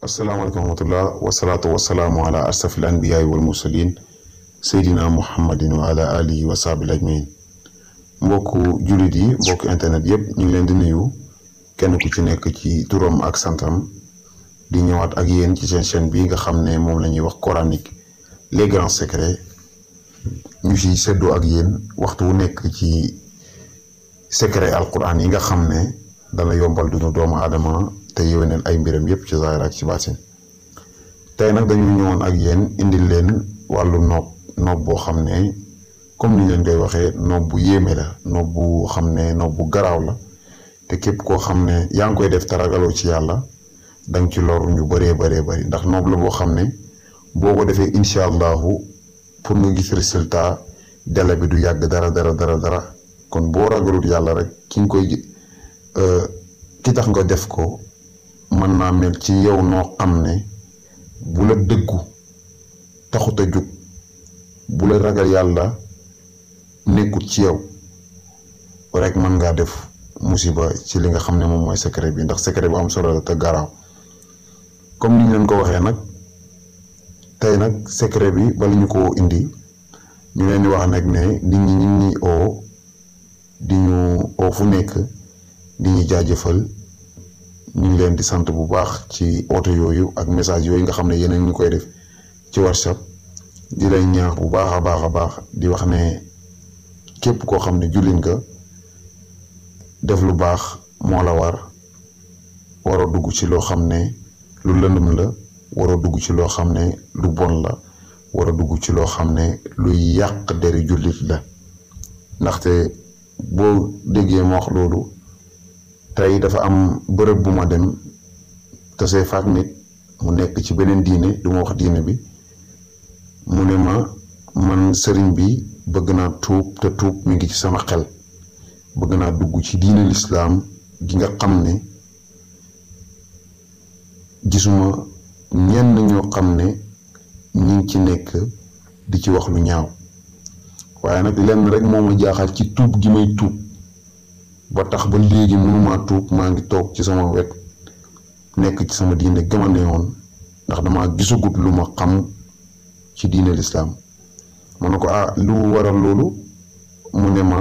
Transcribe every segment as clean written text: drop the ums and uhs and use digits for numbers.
asalaamaaleykum wa rahmatullah wasalaatu wasalaamu ala asrafil anbiyaai wal mursalin seydina muhammadin wa ala alihi wa sahbihi ajmain mbokku jullit yi mbokku internet yëpp ñu ngi leen di nuyu kenn ku ci nekk ci turam ak santam di ñëwaat ak yéen ci seen chaîne bi nga xam ne moom la ñuy wax coranique les grands secrets ñu ci seddoo ak yéen waxtu wu nekk ci secret alquran yi nga xam ne dana yombal duñu doomu aadama te yéwénal ay mbiram yépp ci zaahir ak ci baatin tey nag dañu ñëwoon ak yéen indil leen wàllu noob boo xam ne comme ni leen koy waxee noob bu yéeme la noob bu xam ne noob bu garaaw la te képp koo xam ne yaa ngi koy def te ragaloo ci yàlla danga ci lor ñu bëree bëri ndax noob la boo xam ne boo ko defee incha allahu pour nga gis résultat délai bi du yàgg dara kon boo ragalut yàlla rek ki tax nga def ko mën naa mel ci yow noo xam ne bu la dëggu taxut a jug bu la ragal yàlla nekkut ci yow rek mën ngaa def musiba ci li nga xam ne moom mooy secret bi ndax secret bu am solo la te garaaw comme ni ñu leen ko waxee nag tey nag secret bi bala ñu ko indi ñu leen di wax nag ne nit ñi ñi oo di ñu oo fu nekk di ñu jaajëfal ñu ngi leen di sant bu baax ci oote yooyu ak message yooyu nga xam ne yeneen ñu koy def ci WhatsApp di lay ñaax bu baax a baax di wax ne képp koo xam ne jullit nga def lu baax moo la war a dugg ci loo xam ne lu lëndëm la war a dugg ci loo xam ne lu bon la war a dugg ci loo xam ne luy yàq deri jullit la ndaxte boo déggee ma wax loolu tey dafa am bërëb bu ma dem tasee faak nit mu nekk ci beneen diine du ma wax diine bi mu ne ma man sëriñ bi bëgg naa tuub te tuub mi ngi ci sama xel bëgg naa dugg ci diine lislaam gi nga xam ne gisuma ñenn ñoo xam ne ñi ngi ci nekk di ci wax lu ñaaw waaye nag lenn rek moo ma jaaxal ci tuub gi may tuub ba tax ba léegi mënumaa tuub maa ngi toog ci sama wet nekk ci sama diine gëmane woon ndax dama gisagut lu ma xam ci diine lislaam ma ne ko lu waral loolu mu ne ma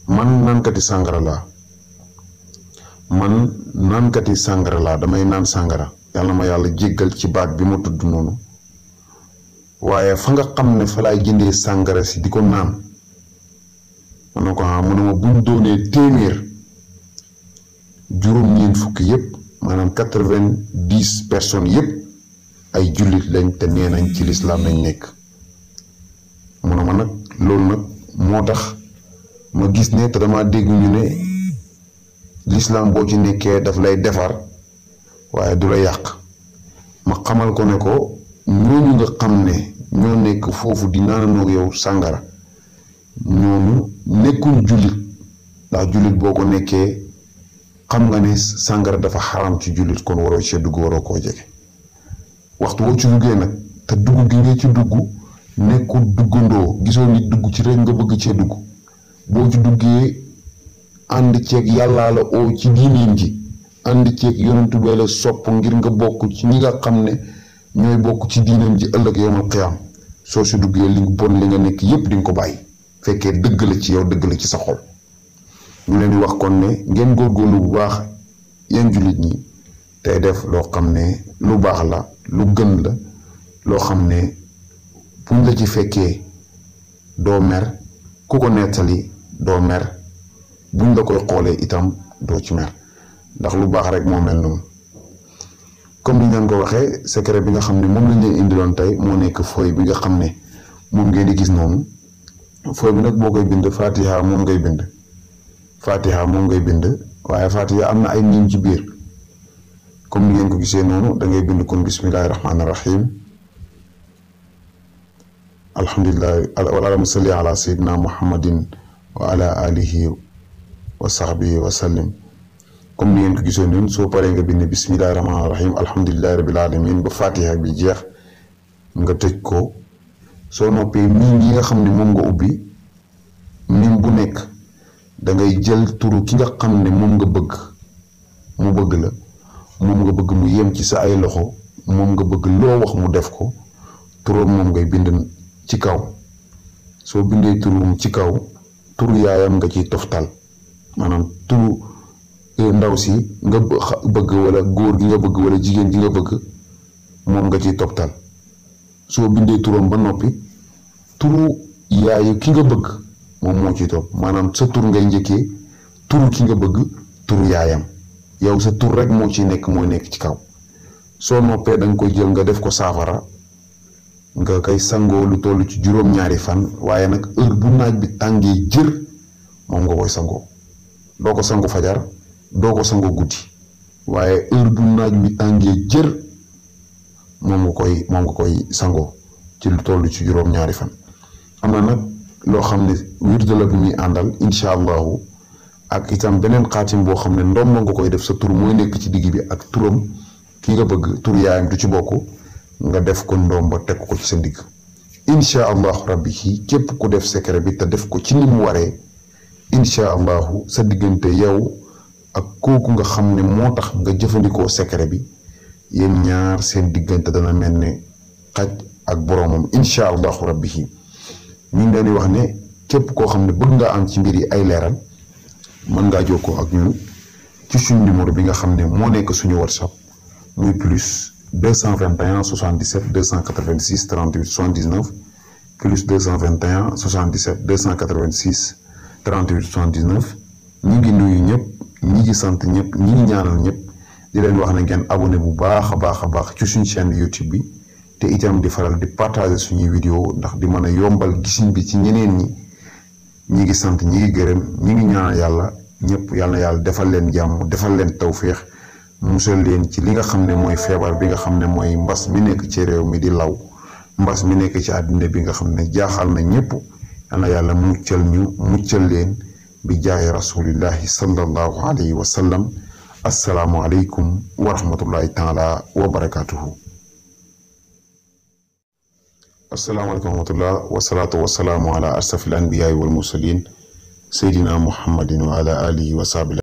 man naankati sàngara laa damay naan sàngara yàlla ma yàlla jéggal ci baat bi ma tudd noonu waaye fa nga xam ne fa laay jëndee sàngara si di ko naan ma ne ko mu ne ma buñ doonee téeméer juróom-ñeent fukki yépp maanaam 90 personnes yépp ay jullit lañ te nee nañ ci lislaam lañ nekk mu ne ma nag loolu nag moo tax ma gis ne te dama dégg ñu ne lislaam boo ci nekkee daf lay defar waaye du la yàq ma xamal ko ne ko ñooñu nga xam ne ñoo nekk foofu di naanandoo yow sàngara ñooñu nekkul jullit ndax jullit boo ko nekkee xam nga ne sàngara dafa xaram ci jullit kon waroo ci dugg waroo koo jege waxtu woo ci duggee nag te dugg gi nga ci dugg nekkul duggandoo gisoo nit dugg ci rek nga bëgg cee dugg boo ci duggee ànd ceeg yàllaa la oo ci diineem ji ànd ceeg yonentu bee la sopp ngir nga bokk ci ñi nga xam ne ñooy bokk ci diineem ji ëllëg yawmal qiyaam soo si duggee li bon li nga nekk yépp di nga ko bàyyi fekkee dëgg la ci yow dëgg la ci sa xol ñu leen di wax kon ne ngeen góorgóorlu bu baax yéen jullit ñi tey def loo xam ne lu baax la lu gën la loo xam ne buñ la ci fekkee doo mer ku ko nettali doo mer buñ la koy xoolee itam doo ci mer ndax lu baax rek moo mel noonu comme ni ngeen ko waxee secret bi nga xam ne moom lañ leen indiloon tey moo nekk fooy bi nga xam ne moom ngeen di gis noonu fooy bi nag boo koy bind fatiha moom ngay bind waaye fatiha am na ay niim ci biir comme ni ngeen ko gisee noonu da ngay bind kon bismillahi rahmaani rahim alhamdulillahi allahumma salli ala sayyidina muhammadin wa ala alihi wa sahbihi wa sallim comme ni ngeen ko gisee noonu soo paree nga bind bismillahi rahmaani rahim alhamdulillahi rabbil alamin ba fatiha bi jeex nga tëj ko soo noppee miim yi nga xam ne moom nga ubbi miim bu nekk dangay jël turu ki nga xam ne moom nga bëgg mu bëgg la moom nga bëgg mu yem ci sa ay loxo moom nga bëgg loo wax mu def ko turam moom ngay bind ci kaw soo bindee turum ci kaw turu yaayam nga ciy toftal maanaam turu ndaw si nga bëgg wala góor gi nga bëgg wala jigéen gi nga bëgg moom nga ciy toftal soo bindee turam ba noppi turu yaayu ki nga bëgg moom moo ciy topp maanaam sa tur ngay njëkkee turu ki nga bëgg turu yaayam yow sa tur rek moo ci nekk mooy nekk ci kaw soo noppee da nga koy jël nga def ko saafara nga koy sangoo lu toll ci juróom-ñaari fan waaye nag heure bu naaj bi tàngee jër moom nga koy sangoo doo ko sangu fajar doo ko sangoo guddi waaye heure bu naaj bi tàngee jër moom nga koy sangoo ci lu toll ci juróom-ñaari fan. am na nag loo xam ne wird la bu muy àndal incha allahu ak itam beneen xaatim boo xam ne ndoom nga koy def sa tur mooy nekk ci digg bi ak turam ki nga bëgg tur yaayam du ci bokk nga def ko ndoom ba teg ko ci sa ndigg incha allahu rabbi képp ku def secret bi te def ko ci ni mu waree incha allahu sa diggante yow ak kooku nga xam ne moo tax nga jëfandikoo secret bi yéen ñaar seen diggante dana mel ne xaj ak boroomam incha allahu rabbi ñu ngi leen di wax ne képp koo xam ne bëgg nga am ci mbir yi ay leeral mën ngaa jokkoo ak ñun ci suñu numéro bi nga xam ne moo nekk suñu WhatsApp muy plus 221 77 286 38 79 plus 221 77 286 38 79 ñi ngi nuyu ñëpp ñi ngi sant ñëpp ñi ngi ñaanal ñëpp di leen wax ne ngeen abonné bu baax a baax ci suñu chaîne YouTube bi te itam di faral di partager suñuy vidéo ndax di mën a yombal gisin bi ci ñeneen ñi ngi sant ñi ngi gërëm ñi ngi ñaanal yàlla ñëpp yàlla na yàlla defal leen jàmm defal leen tawféex musal leen ci li nga xam ne mooy feebar bi nga xam ne mooy mbas mi nekk ci réew mi di law mbas mi nekk ci àddina bi nga xam ne jaaxal na ñëpp yal na yàlla muccal leen bi jaahi rasulillahi sallallahu alayhi wa sallam assalaamu aleykum wa rahmatullahi taala wa barakatuhu assalaamu aleykum wa rahmatullah wasalaatu wasalaamu ala ashrafil anbiyaai wal mursalin seydina muhammadin wa ala alihi wa sahbihi